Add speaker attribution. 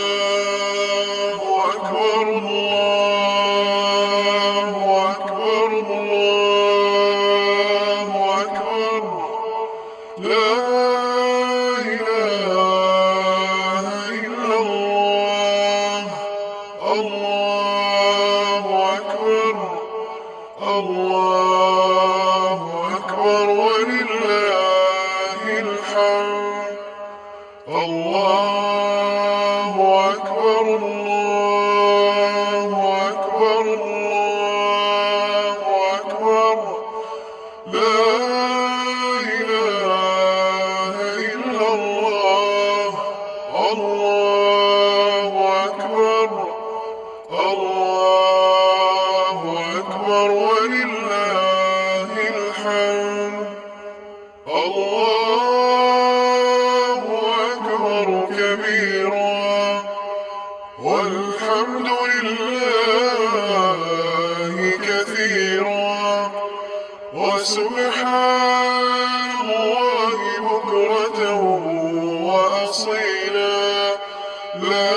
Speaker 1: الله أكبر الله أكبر الله أكبر لا إله إلا الله الله أكبر الله أكبر ولله الحمد الله أكبر الله أكبر الله أكبر لا إله إلا الله الله أكبر الله أكبر ولله الحمد الله أكبر كبيرا والحمد لله كثيرا وسبحان الله بكرة وأصيلا لا